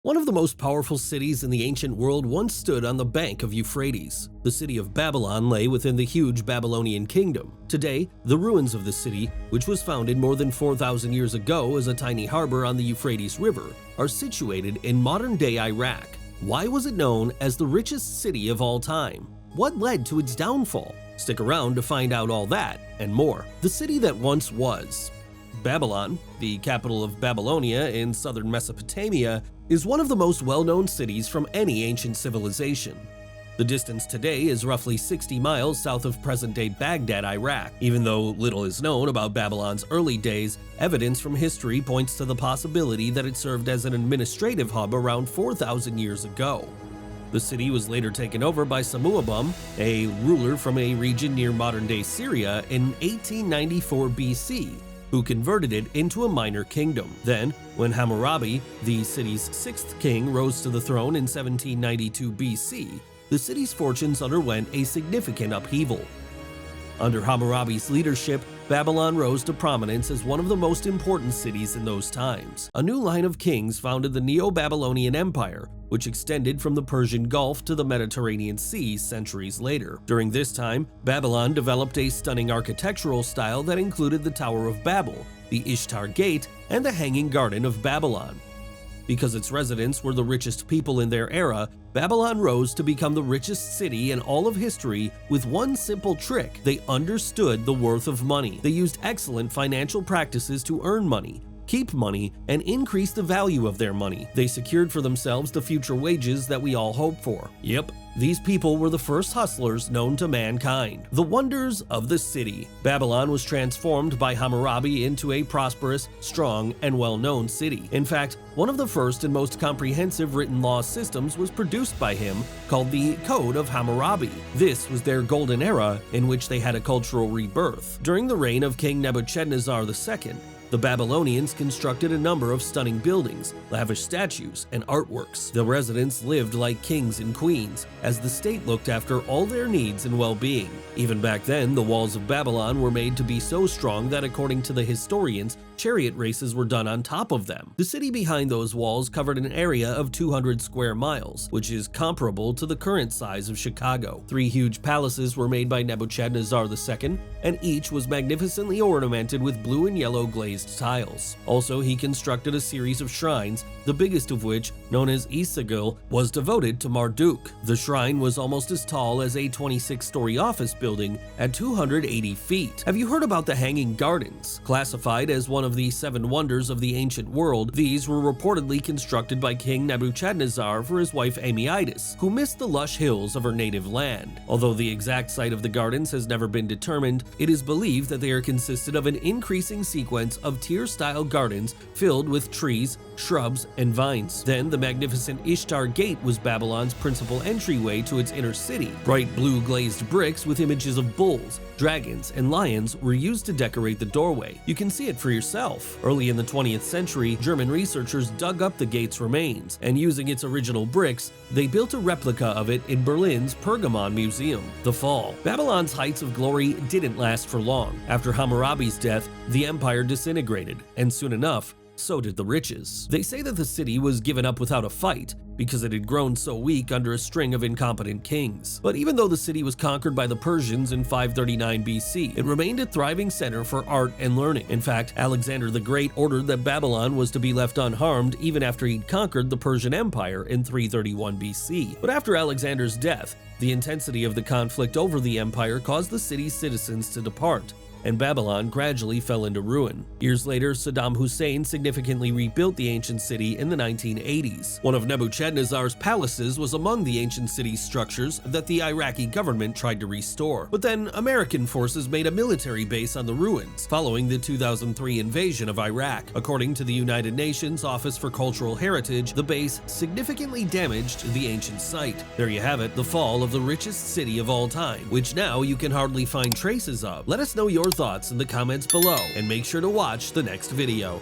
One of the most powerful cities in the ancient world once stood on the bank of Euphrates. The city of Babylon lay within the huge Babylonian kingdom. Today, the ruins of the city, which was founded more than 4,000 years ago as a tiny harbor on the Euphrates River, are situated in modern-day Iraq. Why was it known as the richest city of all time? What led to its downfall? Stick around to find out all that and more. The city that once was. Babylon, the capital of Babylonia in southern Mesopotamia, is one of the most well-known cities from any ancient civilization. The distance today is roughly 60 miles south of present-day Baghdad, Iraq. Even though little is known about Babylon's early days, evidence from history points to the possibility that it served as an administrative hub around 4,000 years ago. The city was later taken over by Samuabum, a ruler from a region near modern-day Syria, in 1894 BC, who converted it into a minor kingdom. Then, when Hammurabi, the city's sixth king, rose to the throne in 1792 BC, the city's fortunes underwent a significant upheaval. Under Hammurabi's leadership, Babylon rose to prominence as one of the most important cities in those times. A new line of kings founded the Neo-Babylonian Empire, which extended from the Persian Gulf to the Mediterranean Sea centuries later. During this time, Babylon developed a stunning architectural style that included the Tower of Babel, the Ishtar Gate, and the Hanging Garden of Babylon. Because its residents were the richest people in their era, Babylon rose to become the richest city in all of history with one simple trick: they understood the worth of money. They used excellent financial practices to earn money, keep money, and increase the value of their money. They secured for themselves the future wages that we all hope for. Yep, these people were the first hustlers known to mankind. The wonders of the city. Babylon was transformed by Hammurabi into a prosperous, strong, and well-known city. In fact, one of the first and most comprehensive written law systems was produced by him, called the Code of Hammurabi. This was their golden era in which they had a cultural rebirth. During the reign of King Nebuchadnezzar II, the Babylonians constructed a number of stunning buildings, lavish statues, and artworks. The residents lived like kings and queens, as the state looked after all their needs and well-being. Even back then, the walls of Babylon were made to be so strong that, according to the historians, chariot races were done on top of them. The city behind those walls covered an area of 200 square miles, which is comparable to the current size of Chicago. 3 huge palaces were made by Nebuchadnezzar II, and each was magnificently ornamented with blue and yellow glazed tiles. Also, he constructed a series of shrines, the biggest of which, known as Isagil, was devoted to Marduk. The shrine was almost as tall as a 26-story office building at 280 feet. Have you heard about the Hanging Gardens? Classified as one of the 7 wonders of the ancient world, these were reportedly constructed by King Nebuchadnezzar for his wife Amytis, who missed the lush hills of her native land. Although the exact site of the gardens has never been determined, it is believed that they are consisted of an increasing sequence of tier-style gardens filled with trees, shrubs, and vines. Then the magnificent Ishtar Gate was Babylon's principal entryway to its inner city. Bright blue glazed bricks with images of bulls, dragons, and lions were used to decorate the doorway. You can see it for yourself. Early in the 20th century, German researchers dug up the gate's remains, and using its original bricks, they built a replica of it in Berlin's Pergamon Museum. The fall. Babylon's heights of glory didn't last for long. After Hammurabi's death, the empire disintegrated, and soon enough, so did the riches. They say that the city was given up without a fight because it had grown so weak under a string of incompetent kings. But even though the city was conquered by the Persians in 539 BC, it remained a thriving center for art and learning. In fact, Alexander the Great ordered that Babylon was to be left unharmed even after he'd conquered the Persian Empire in 331 BC. But after Alexander's death, the intensity of the conflict over the empire caused the city's citizens to depart, and Babylon gradually fell into ruin. Years later, Saddam Hussein significantly rebuilt the ancient city in the 1980s. One of Nebuchadnezzar's palaces was among the ancient city's structures that the Iraqi government tried to restore. But then American forces made a military base on the ruins following the 2003 invasion of Iraq. According to the United Nations Office for Cultural Heritage, the base significantly damaged the ancient site. There you have it, the fall of the richest city of all time, which now you can hardly find traces of. Let us know your thoughts in the comments below, and make sure to watch the next video.